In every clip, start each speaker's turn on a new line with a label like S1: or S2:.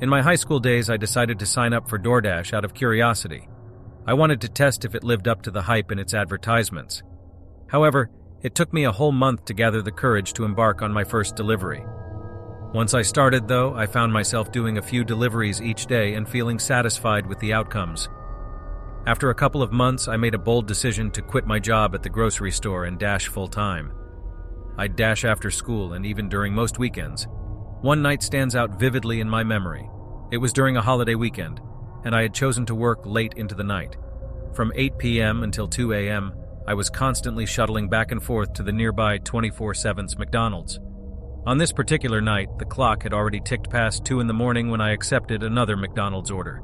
S1: In my high school days, I decided to sign up for DoorDash out of curiosity. I wanted to test if it lived up to the hype in its advertisements. However, it took me a whole month to gather the courage to embark on my first delivery. Once I started, though, I found myself doing a few deliveries each day and feeling satisfied with the outcomes. After a couple of months, I made a bold decision to quit my job at the grocery store and dash full-time. I'd dash after school and even during most weekends. One night stands out vividly in my memory. It was during a holiday weekend, and I had chosen to work late into the night. From 8 p.m. until 2 a.m., I was constantly shuttling back and forth to the nearby 24/7's McDonald's. On this particular night, the clock had already ticked past 2 in the morning when I accepted another McDonald's order.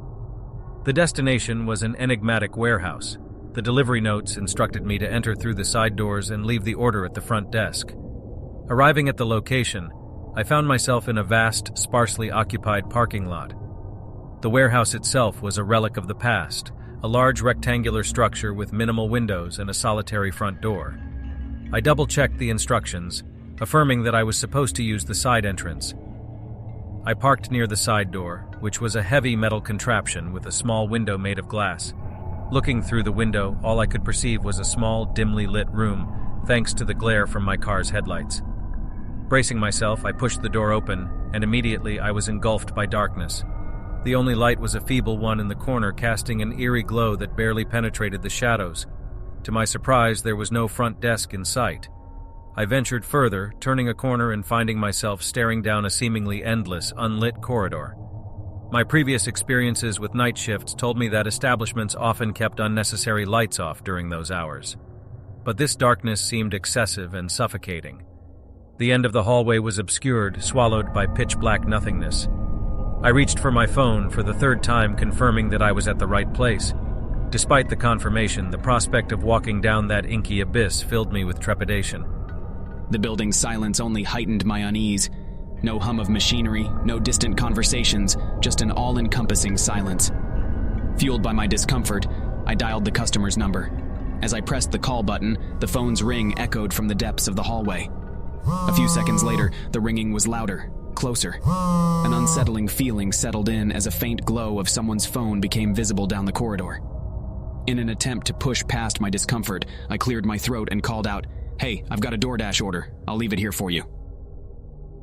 S1: The destination was an enigmatic warehouse. The delivery notes instructed me to enter through the side doors and leave the order at the front desk. Arriving at the location, I found myself in a vast, sparsely occupied parking lot. The warehouse itself was a relic of the past, a large rectangular structure with minimal windows and a solitary front door. I double-checked the instructions, affirming that I was supposed to use the side entrance. I parked near the side door, which was a heavy metal contraption with a small window made of glass. Looking through the window, all I could perceive was a small, dimly lit room, thanks to the glare from my car's headlights. Bracing myself, I pushed the door open, and immediately I was engulfed by darkness. The only light was a feeble one in the corner, casting an eerie glow that barely penetrated the shadows. To my surprise, there was no front desk in sight. I ventured further, turning a corner and finding myself staring down a seemingly endless, unlit corridor. My previous experiences with night shifts told me that establishments often kept unnecessary lights off during those hours. But this darkness seemed excessive and suffocating. The end of the hallway was obscured, swallowed by pitch-black nothingness. I reached for my phone for the third time, confirming that I was at the right place. Despite the confirmation, the prospect of walking down that inky abyss filled me with trepidation.
S2: The building's silence only heightened my unease. No hum of machinery, no distant conversations, just an all-encompassing silence. Fueled by my discomfort, I dialed the customer's number. As I pressed the call button, the phone's ring echoed from the depths of the hallway. A few seconds later, the ringing was louder, closer. An unsettling feeling settled in as a faint glow of someone's phone became visible down the corridor. In an attempt to push past my discomfort, I cleared my throat and called out, "Hey, I've got a DoorDash order. I'll leave it here for you."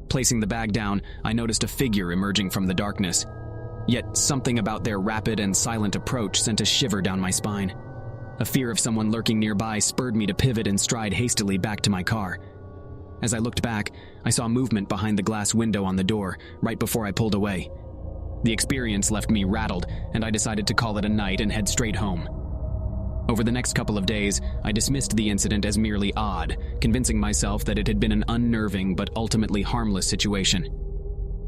S2: Placing the bag down, I noticed a figure emerging from the darkness. Yet something about their rapid and silent approach sent a shiver down my spine. A fear of someone lurking nearby spurred me to pivot and stride hastily back to my car. As I looked back, I saw movement behind the glass window on the door, right before I pulled away. The experience left me rattled, and I decided to call it a night and head straight home. Over the next couple of days, I dismissed the incident as merely odd, convincing myself that it had been an unnerving but ultimately harmless situation.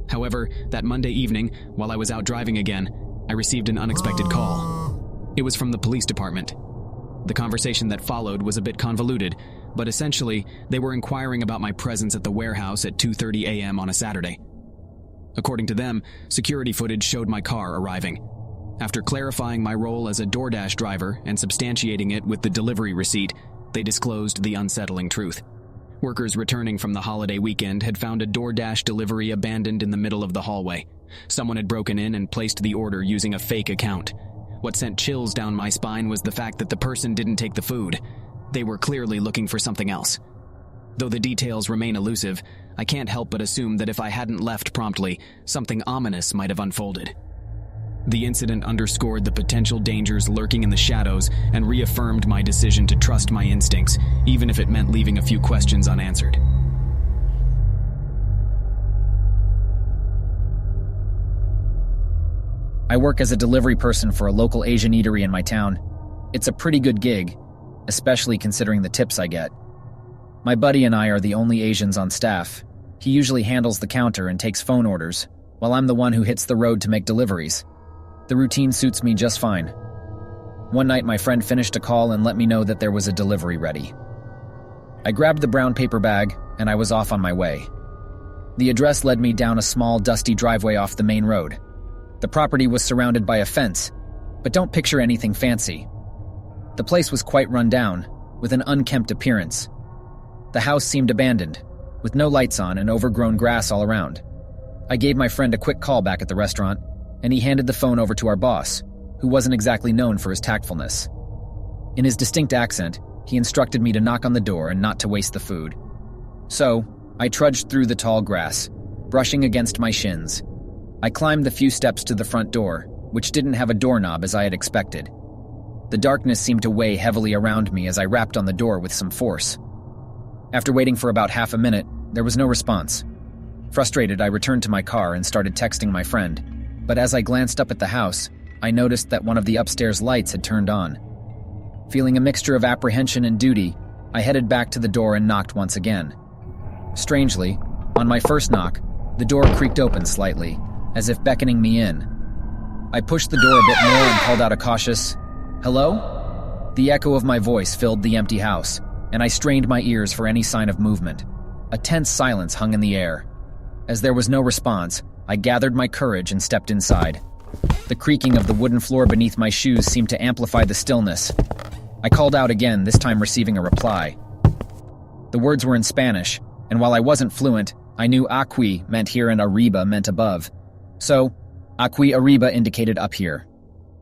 S2: However, that Monday evening, while I was out driving again, I received an unexpected call. It was from the police department. The conversation that followed was a bit convoluted, but essentially, they were inquiring about my presence at the warehouse at 2:30 a.m. on a Saturday. According to them, security footage showed my car arriving. After clarifying my role as a DoorDash driver and substantiating it with the delivery receipt, they disclosed the unsettling truth. Workers returning from the holiday weekend had found a DoorDash delivery abandoned in the middle of the hallway. Someone had broken in and placed the order using a fake account. What sent chills down my spine was the fact that the person didn't take the food. They were clearly looking for something else. Though the details remain elusive, I can't help but assume that if I hadn't left promptly, something ominous might have unfolded. The incident underscored the potential dangers lurking in the shadows and reaffirmed my decision to trust my instincts, even if it meant leaving a few questions unanswered.
S3: I work as a delivery person for a local Asian eatery in my town. It's a pretty good gig, especially considering the tips I get. My buddy and I are the only Asians on staff. He usually handles the counter and takes phone orders, while I'm the one who hits the road to make deliveries. The routine suits me just fine. One night my friend finished a call and let me know that there was a delivery ready. I grabbed the brown paper bag and I was off on my way. The address led me down a small, dusty driveway off the main road. The property was surrounded by a fence, but don't picture anything fancy. The place was quite run down, with an unkempt appearance. The house seemed abandoned, with no lights on and overgrown grass all around. I gave my friend a quick call back at the restaurant, and he handed the phone over to our boss, who wasn't exactly known for his tactfulness. In his distinct accent, he instructed me to knock on the door and not to waste the food. So, I trudged through the tall grass, brushing against my shins. I climbed the few steps to the front door, which didn't have a doorknob as I had expected. The darkness seemed to weigh heavily around me as I rapped on the door with some force. After waiting for about half a minute, there was no response. Frustrated, I returned to my car and started texting my friend, but as I glanced up at the house, I noticed that one of the upstairs lights had turned on. Feeling a mixture of apprehension and duty, I headed back to the door and knocked once again. Strangely, on my first knock, the door creaked open slightly, as if beckoning me in. I pushed the door a bit more and called out a cautious, "Hello?" The echo of my voice filled the empty house, and I strained my ears for any sign of movement. A tense silence hung in the air. As there was no response, I gathered my courage and stepped inside. The creaking of the wooden floor beneath my shoes seemed to amplify the stillness. I called out again, this time receiving a reply. The words were in Spanish, and while I wasn't fluent, I knew aquí meant here and arriba meant above. So, aquí arriba indicated up here.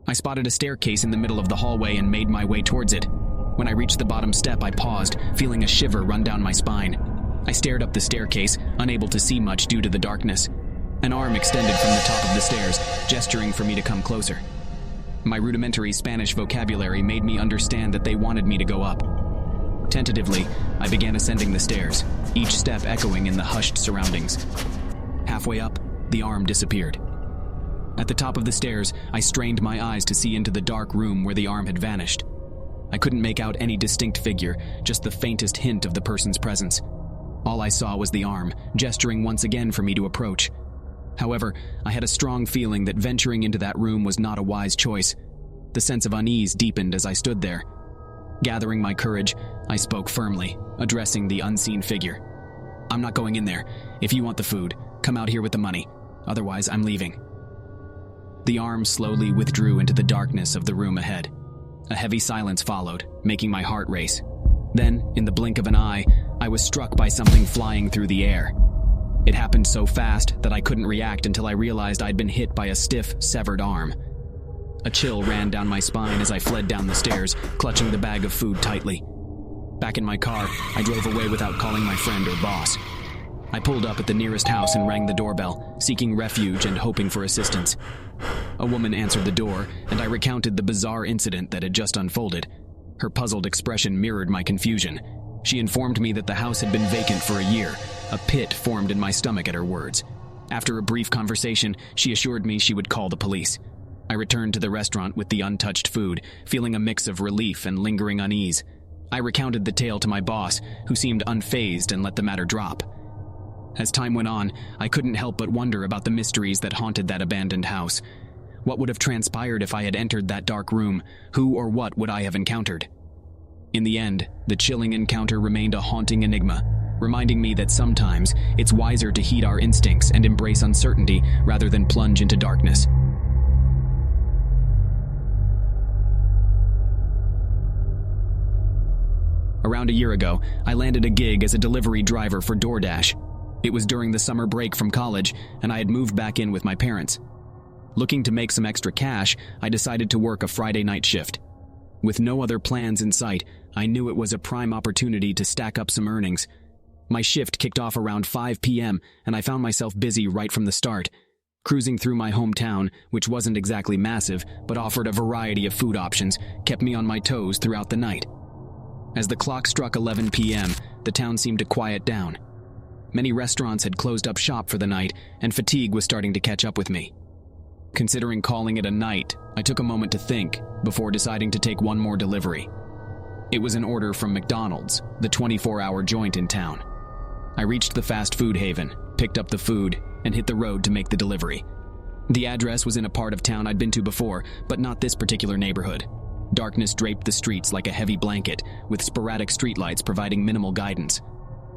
S2: I spotted a staircase in the middle of the hallway and made my way towards it. When I reached the bottom step, I paused, feeling a shiver run down my spine. I stared up the staircase, unable to see much due to the darkness. An arm extended from the top of the stairs, gesturing for me to come closer. My rudimentary Spanish vocabulary made me understand that they wanted me to go up. Tentatively, I began ascending the stairs, each step echoing in the hushed surroundings. Halfway up, the arm disappeared. At the top of the stairs, I strained my eyes to see into the dark room where the arm had vanished. I couldn't make out any distinct figure, just the faintest hint of the person's presence. All I saw was the arm, gesturing once again for me to approach. However, I had a strong feeling that venturing into that room was not a wise choice. The sense of unease deepened as I stood there. Gathering my courage, I spoke firmly, addressing the unseen figure. "I'm not going in there. If you want the food, come out here with the money. Otherwise, I'm leaving." The arm slowly withdrew into the darkness of the room ahead. A heavy silence followed, making my heart race. Then, in the blink of an eye, I was struck by something flying through the air. It happened so fast that I couldn't react until I realized I'd been hit by a stiff, severed arm. A chill ran down my spine as I fled down the stairs, clutching the bag of food tightly. Back in my car, I drove away without calling my friend or boss. I pulled up at the nearest house and rang the doorbell, seeking refuge and hoping for assistance. A woman answered the door, and I recounted the bizarre incident that had just unfolded. Her puzzled expression mirrored my confusion. She informed me that the house had been vacant for a year. A pit formed in my stomach at her words. After a brief conversation, she assured me she would call the police. I returned to the restaurant with the untouched food, feeling a mix of relief and lingering unease. I recounted the tale to my boss, who seemed unfazed and let the matter drop. As time went on, I couldn't help but wonder about the mysteries that haunted that abandoned house. What would have transpired if I had entered that dark room? Who or what would I have encountered? In the end, the chilling encounter remained a haunting enigma, reminding me that sometimes it's wiser to heed our instincts and embrace uncertainty rather than plunge into darkness. Around a year ago, I landed a gig as a delivery driver for DoorDash. It was during the summer break from college, and I had moved back in with my parents. Looking to make some extra cash, I decided to work a Friday night shift. With no other plans in sight, I knew it was a prime opportunity to stack up some earnings. My shift kicked off around 5 p.m., and I found myself busy right from the start. Cruising through my hometown, which wasn't exactly massive, but offered a variety of food options, kept me on my toes throughout the night. As the clock struck 11 p.m., the town seemed to quiet down. Many restaurants had closed up shop for the night, and fatigue was starting to catch up with me. Considering calling it a night, I took a moment to think before deciding to take one more delivery. It was an order from McDonald's, the 24-hour joint in town. I reached the fast food haven, picked up the food, and hit the road to make the delivery. The address was in a part of town I'd been to before, but not this particular neighborhood. Darkness draped the streets like a heavy blanket, with sporadic streetlights providing minimal guidance.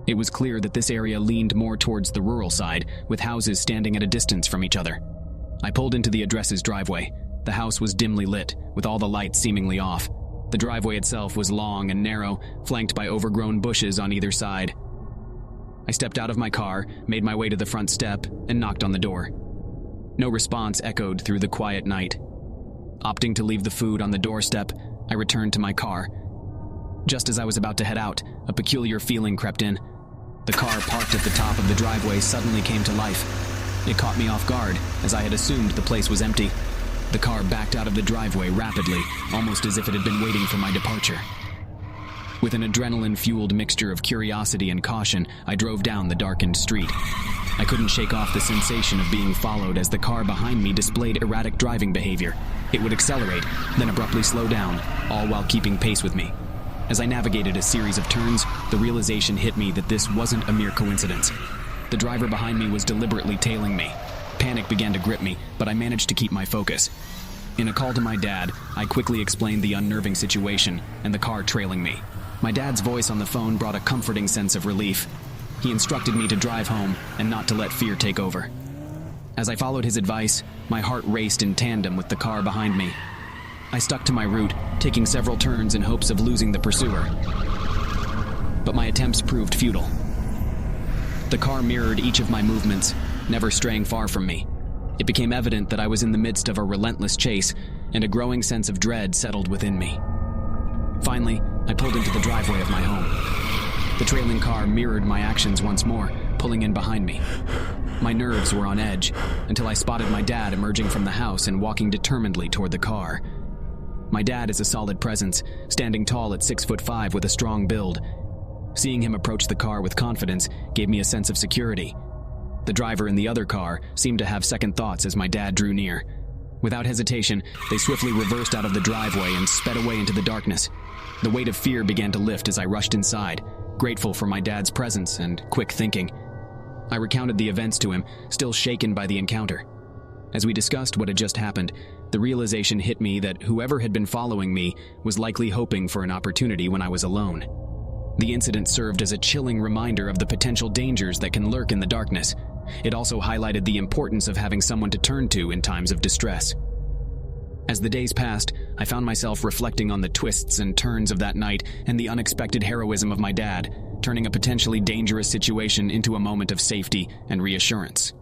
S2: It was clear that this area leaned more towards the rural side, with houses standing at a distance from each other. I pulled into the address's driveway. The house was dimly lit, with all the lights seemingly off. The driveway itself was long and narrow, flanked by overgrown bushes on either side. I stepped out of my car, made my way to the front step, and knocked on the door. No response echoed through the quiet night. Opting to leave the food on the doorstep, I returned to my car. Just as I was about to head out, a peculiar feeling crept in. The car parked at the top of the driveway suddenly came to life. It caught me off guard, as I had assumed the place was empty. The car backed out of the driveway rapidly, almost as if it had been waiting for my departure. With an adrenaline-fueled mixture of curiosity and caution, I drove down the darkened street. I couldn't shake off the sensation of being followed as the car behind me displayed erratic driving behavior. It would accelerate, then abruptly slow down, all while keeping pace with me. As I navigated a series of turns, the realization hit me that this wasn't a mere coincidence. The driver behind me was deliberately tailing me. Panic began to grip me, but I managed to keep my focus. In a call to my dad, I quickly explained the unnerving situation and the car trailing me. My dad's voice on the phone brought a comforting sense of relief. He instructed me to drive home and not to let fear take over. As I followed his advice, my heart raced in tandem with the car behind me. I stuck to my route, taking several turns in hopes of losing the pursuer. But my attempts proved futile. The car mirrored each of my movements, never straying far from me. It became evident that I was in the midst of a relentless chase, and a growing sense of dread settled within me. Finally, I pulled into the driveway of my home. The trailing car mirrored my actions once more, pulling in behind me. My nerves were on edge, until I spotted my dad emerging from the house and walking determinedly toward the car. My dad is a solid presence, standing tall at 6'5" with a strong build. Seeing him approach the car with confidence gave me a sense of security. The driver in the other car seemed to have second thoughts as my dad drew near. Without hesitation, they swiftly reversed out of the driveway and sped away into the darkness. The weight of fear began to lift as I rushed inside, grateful for my dad's presence and quick thinking. I recounted the events to him, still shaken by the encounter. As we discussed what had just happened, the realization hit me that whoever had been following me was likely hoping for an opportunity when I was alone. The incident served as a chilling reminder of the potential dangers that can lurk in the darkness. It also highlighted the importance of having someone to turn to in times of distress. As the days passed, I found myself reflecting on the twists and turns of that night and the unexpected heroism of my dad, turning a potentially dangerous situation into a moment of safety and reassurance.